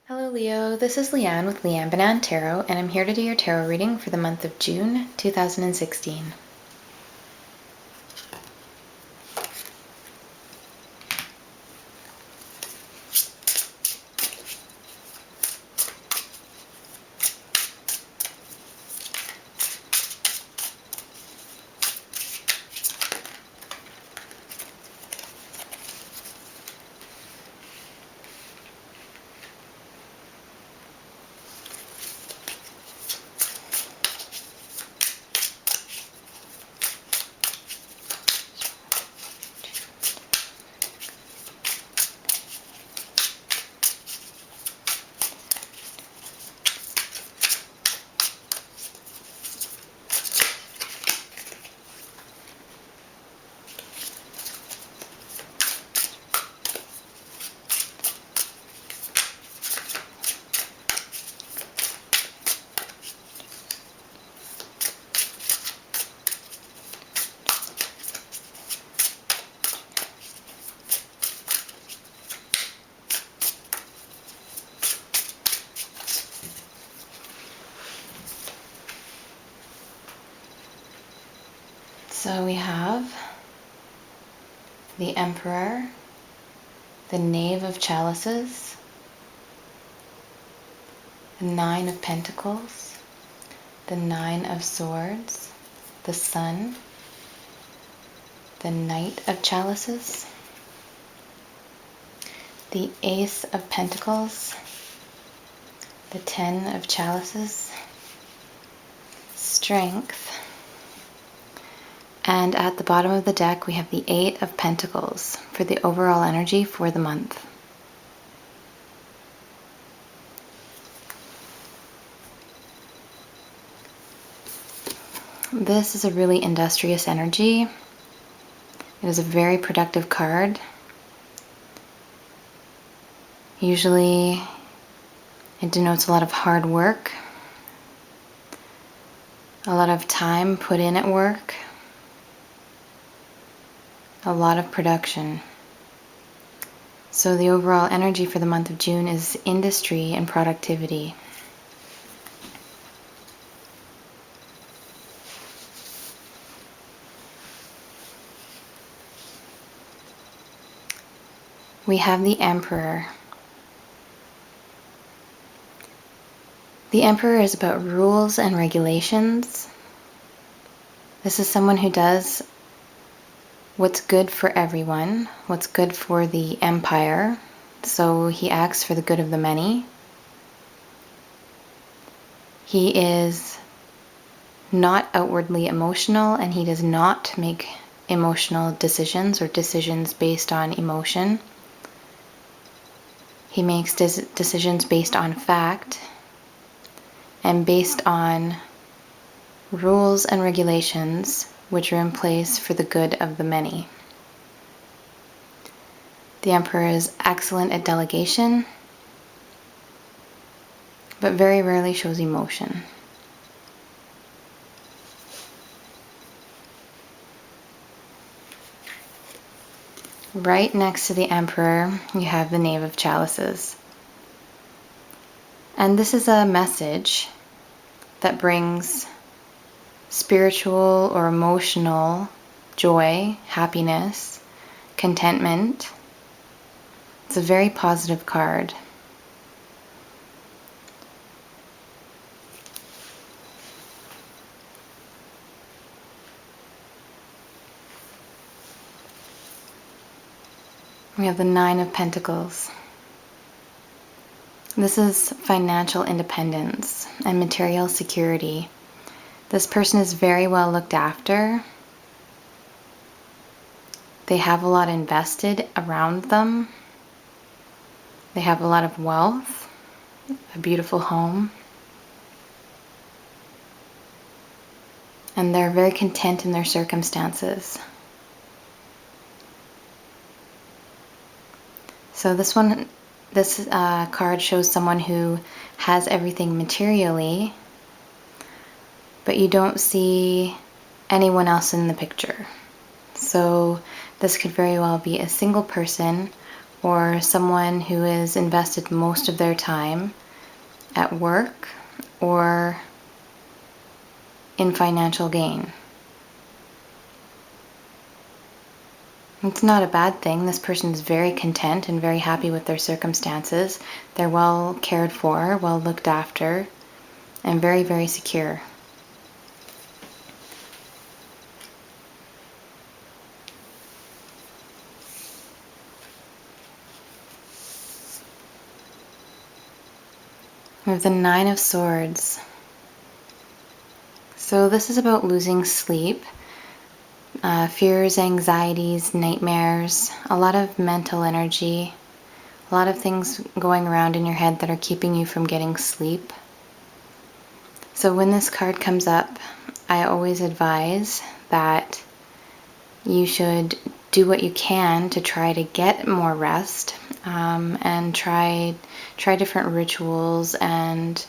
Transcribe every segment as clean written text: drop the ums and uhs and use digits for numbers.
Hello Leo, this is Leanne with Leanne Banan Tarot, and I'm here to do your tarot reading for the month of June 2016. So we have the Emperor, the Knave of Chalices, the Nine of Pentacles, the Nine of Swords, the Sun, the Knight of Chalices, the Ace of Pentacles, the Ten of Chalices, Strength, and at the bottom of the deck we have the Eight of Pentacles for the overall energy for the month. This is a really industrious energy. It is a very productive card. Usually it denotes a lot of hard work, a lot of time put in at work, a lot of production. So the overall energy for the month of June is industry and productivity. We have the Emperor. The Emperor is about rules and regulations. This is someone who does what's good for everyone, what's good for the empire, so he acts for the good of the many. He is not outwardly emotional, and he does not make emotional decisions or decisions based on emotion. He makes decisions based on fact and based on rules and regulations which are in place for the good of the many. The Emperor is excellent at delegation, but very rarely shows emotion. Right next to the Emperor, you have the Knave of Chalices. And this is a message that brings spiritual or emotional joy, happiness, contentment. It's a very positive card. We have the Nine of Pentacles. This is financial independence and material security. This person is very well looked after. They have a lot invested around them. They have a lot of wealth, a beautiful home, and they're very content in their circumstances. So this card shows someone who has everything materially, but you don't see anyone else in the picture. So this could very well be a single person or someone who has invested most of their time at work or in financial gain. It's not a bad thing. This person is very content and very happy with their circumstances. They're well cared for, well looked after, and very, very secure. We have the Nine of Swords. So this is about losing sleep, fears, anxieties, nightmares, a lot of mental energy, a lot of things going around in your head that are keeping you from getting sleep. So when this card comes up, I always advise that you should do what you can to try to get more rest, and try different rituals and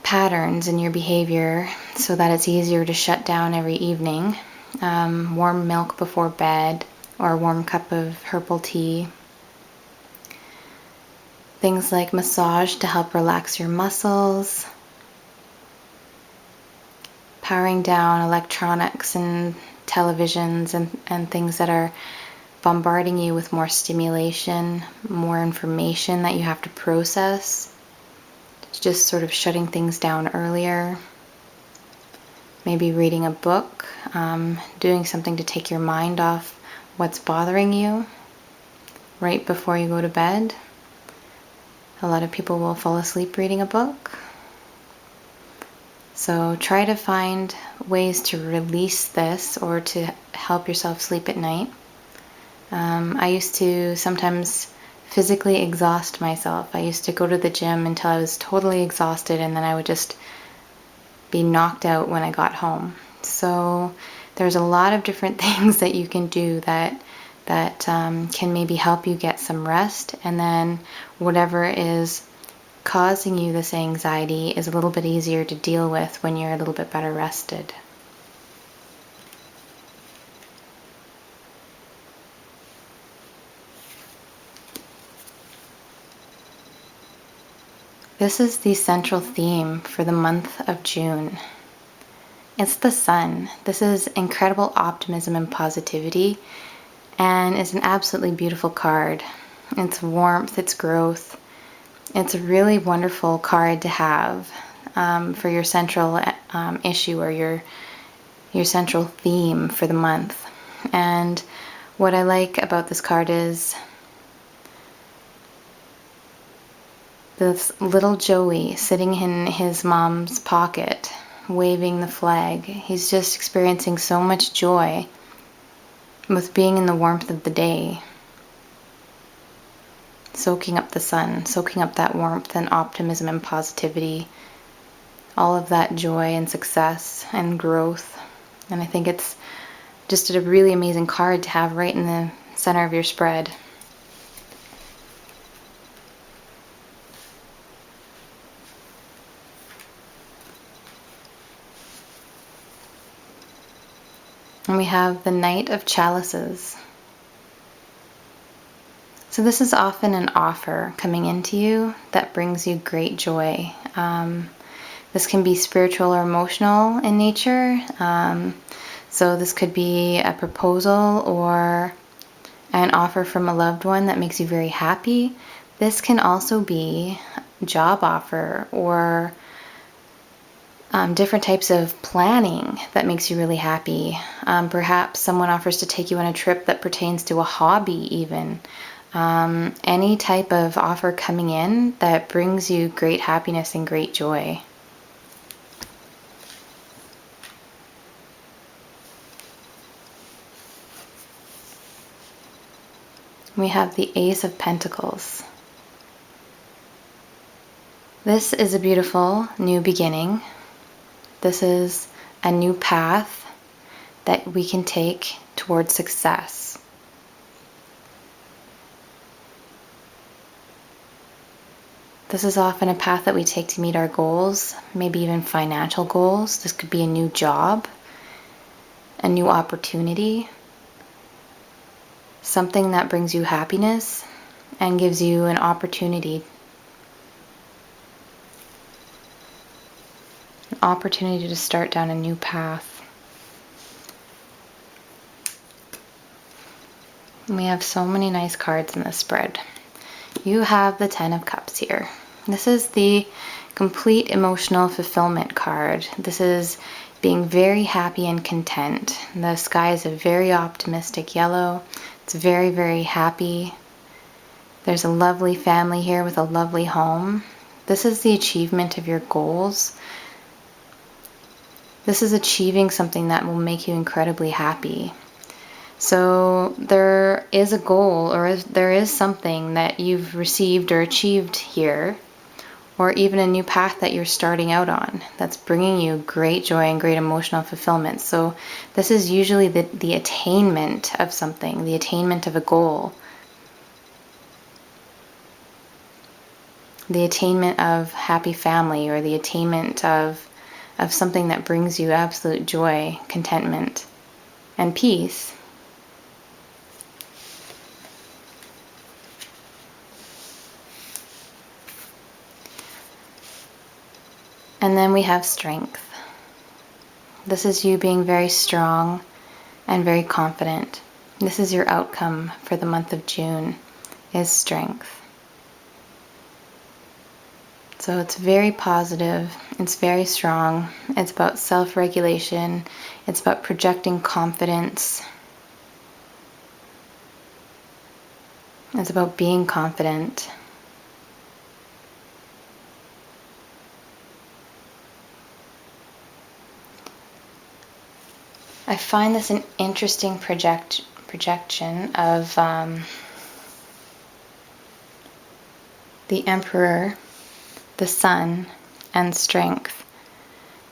patterns in your behavior so that it's easier to shut down every evening. Warm milk before bed or a warm cup of herbal tea. Things like massage to help relax your muscles. Powering down electronics and televisions and things that are bombarding you with more stimulation, more information that you have to process. Just sort of shutting things down earlier. Maybe reading a book, doing something to take your mind off what's bothering you right before you go to bed. A lot of people will fall asleep reading a book. So try to find ways to release this or to help yourself sleep at night. I used to sometimes physically exhaust myself. I used to go to the gym until I was totally exhausted, and then I would just be knocked out when I got home. So there's a lot of different things that you can do that can maybe help you get some rest, and then whatever is causing you this anxiety is a little bit easier to deal with when you're a little bit better rested. This is the central theme for the month of June. It's the sun. This is incredible optimism and positivity, and it's an absolutely beautiful card. It's warmth, it's growth. It's a really wonderful card to have for your central issue or your central theme for the month. And what I like about this card is this little Joey sitting in his mom's pocket, waving the flag. He's just experiencing so much joy with being in the warmth of the day, soaking up the sun, soaking up that warmth and optimism and positivity, all of that joy and success and growth. And I think it's just a really amazing card to have right in the center of your spread. And we have the Knight of Chalices. So this is often an offer coming into you that brings you great joy. This can be spiritual or emotional in nature. So this could be a proposal or an offer from a loved one that makes you very happy. This can also be a job offer or different types of planning that makes you really happy. Perhaps someone offers to take you on a trip that pertains to a hobby even. Any type of offer coming in that brings you great happiness and great joy. We have the Ace of Pentacles. This is a beautiful new beginning. This is a new path that we can take towards success. This is often a path that we take to meet our goals, maybe even financial goals. This could be a new job, a new opportunity, something that brings you happiness and gives you an opportunity to start down a new path. We have so many nice cards in this spread. You have the Ten of Cups here. This is the complete emotional fulfillment card. This is being very happy and content. The sky is a very optimistic yellow. It's very, very happy. There's a lovely family here with a lovely home. This is the achievement of your goals. This is achieving something that will make you incredibly happy. So there is a goal, or there is something that you've received or achieved here, or even a new path that you're starting out on that's bringing you great joy and great emotional fulfillment. So this is usually the attainment of something, the attainment of a goal, the attainment of happy family, or the attainment of something that brings you absolute joy, contentment, and peace. And then we have strength. This is you being very strong and very confident. This is your outcome for the month of June, is strength. So it's very positive, it's very strong, it's about self-regulation, it's about projecting confidence, it's about being confident. I find this an interesting projection of the Emperor, the Sun, and strength,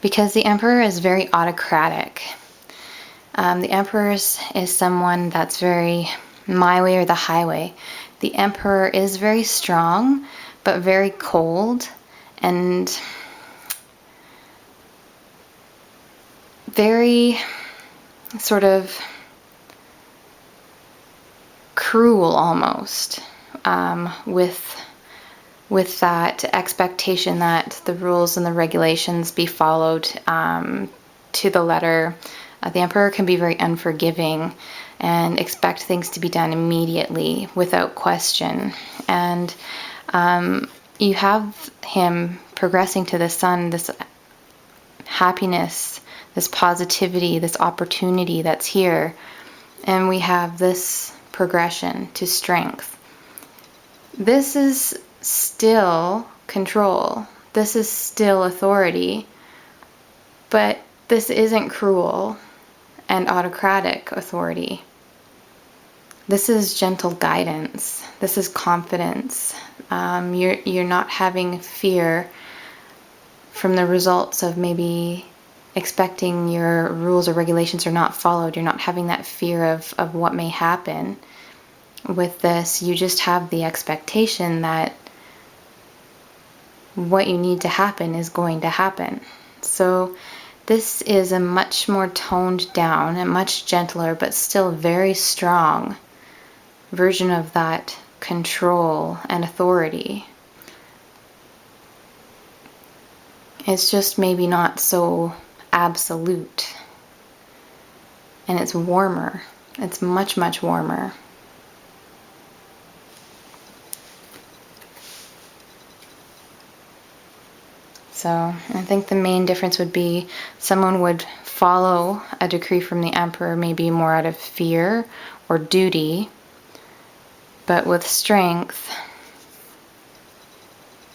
because the Emperor is very autocratic. The Emperor is someone that's very my way or the highway. The Emperor is very strong, but very cold and very sort of cruel almost, with that expectation that the rules and the regulations be followed to the letter. The Emperor can be very unforgiving and expect things to be done immediately without question. And you have him progressing to the Sun, this happiness, this positivity, this opportunity that's here. And we have this progression to strength. This is still control. This is still authority. But this isn't cruel and autocratic authority. This is gentle guidance. This is confidence. You're not having fear from the results of maybe expecting your rules or regulations are not followed. You're not having that fear of what may happen. With this, you just have the expectation that what you need to happen is going to happen. So this is a much more toned down and much gentler, but still very strong version of that control and authority. It's just maybe not so absolute. And it's warmer. It's much, much warmer. So I think the main difference would be someone would follow a decree from the Emperor maybe more out of fear or duty, but with strength,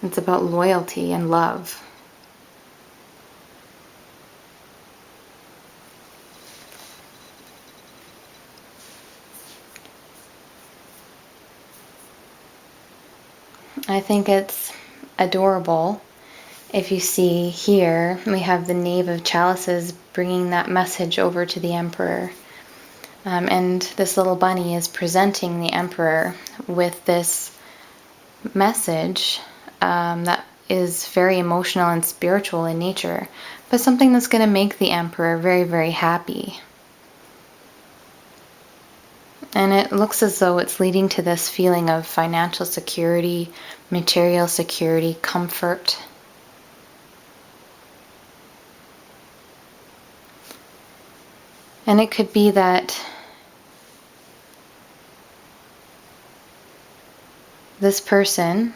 it's about loyalty and love. I think it's adorable. If you see here, we have the Knave of Chalices bringing that message over to the Emperor. And this little bunny is presenting the Emperor with this message that is very emotional and spiritual in nature, but something that's going to make the Emperor very, very happy. And it looks as though it's leading to this feeling of financial security, material security, comfort. And it could be that this person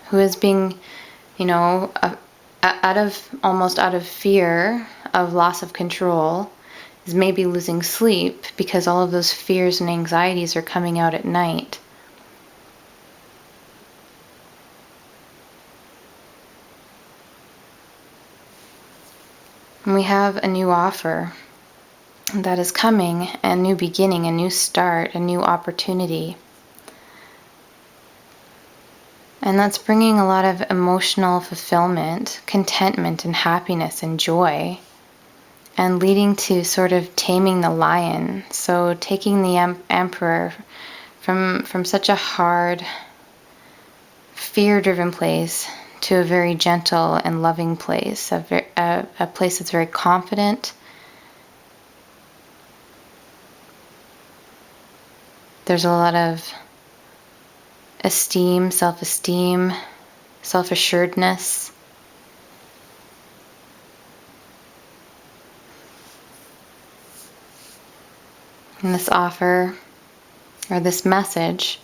who is being, almost out of fear of loss of control, is maybe losing sleep because all of those fears and anxieties are coming out at night. And we have a new offer that is coming, a new beginning, a new start, a new opportunity. And that's bringing a lot of emotional fulfillment, contentment, and happiness and joy, and leading to sort of taming the lion. So taking the emperor from such a hard, fear-driven place to a very gentle and loving place, a place that's very confident. There's a lot of esteem, self-esteem, self-assuredness. And this offer, or this message,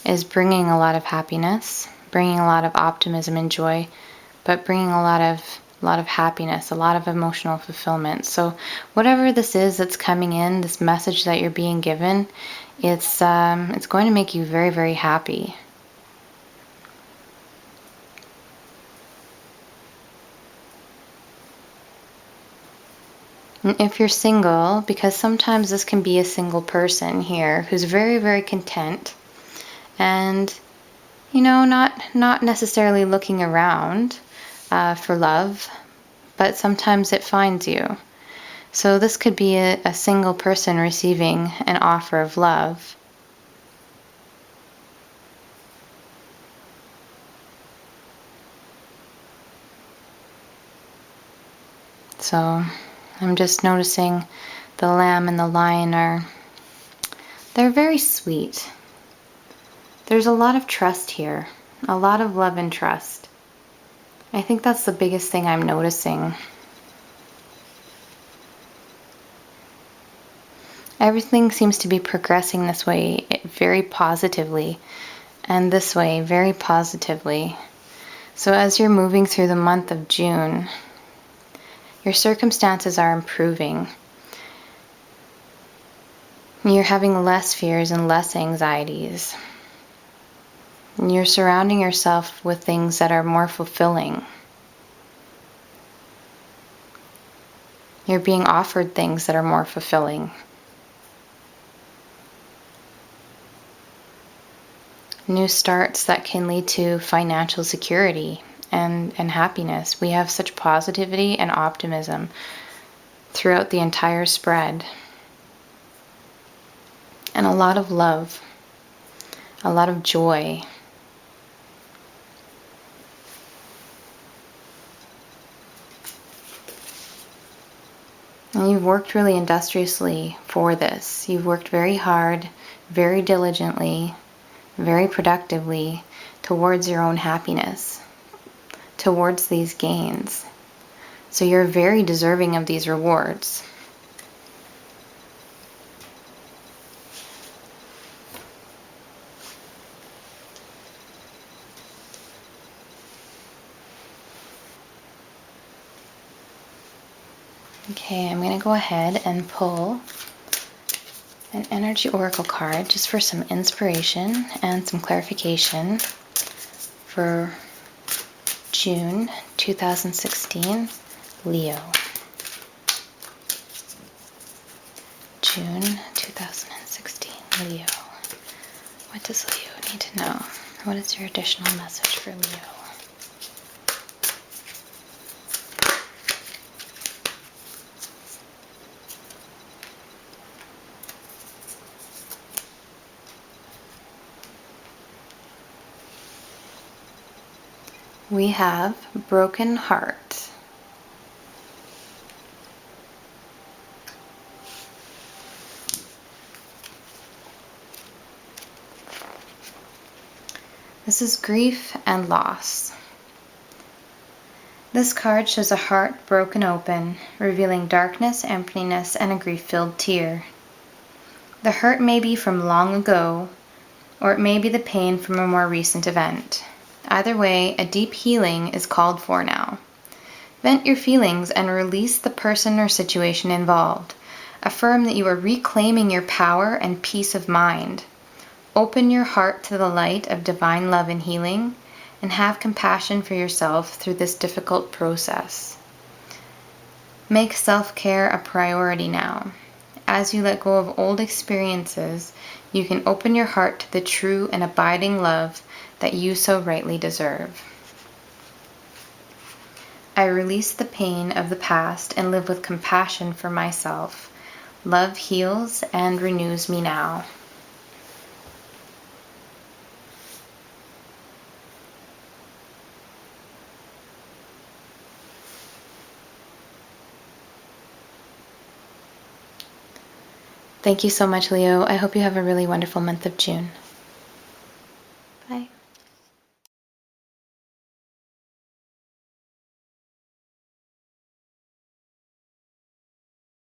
is bringing a lot of happiness, bringing a lot of optimism and joy, but bringing a lot of happiness, a lot of emotional fulfillment. So whatever this is that's coming in, this message that you're being given, it's going to make you very, very happy. And if you're single, because sometimes this can be a single person here who's very, very content and, not necessarily looking around for love, but sometimes it finds you. So this could be a single person receiving an offer of love. So I'm just noticing the lamb and the lion they're very sweet. There's a lot of trust here, a lot of love and trust. I think that's the biggest thing I'm noticing. Everything seems to be progressing this way very positively, and this way very positively. So as you're moving through the month of June, your circumstances are improving. You're having less fears and less anxieties. And you're surrounding yourself with things that are more fulfilling. You're being offered things that are more fulfilling. New starts that can lead to financial security and happiness. We have such positivity and optimism throughout the entire spread. And a lot of love, a lot of joy. And you've worked really industriously for this. You've worked very hard, very diligently, very productively towards your own happiness, towards these gains. So you're very deserving of these rewards. Okay, I'm going to go ahead and pull an energy oracle card just for some inspiration and some clarification for June 2016, Leo. June 2016, Leo. What does Leo need to know? What is your additional message for Leo? We have broken heart. This is grief and loss. This card shows a heart broken open, revealing darkness, emptiness, and a grief-filled tear. The hurt may be from long ago, or it may be the pain from a more recent event. Either way, a deep healing is called for now. Vent your feelings and release the person or situation involved. Affirm that you are reclaiming your power and peace of mind. Open your heart to the light of divine love and healing, and have compassion for yourself through this difficult process. Make self-care a priority now. As you let go of old experiences, you can open your heart to the true and abiding love that you so rightly deserve. I release the pain of the past and live with compassion for myself. Love heals and renews me now. Thank you so much, Leo. I hope you have a really wonderful month of June.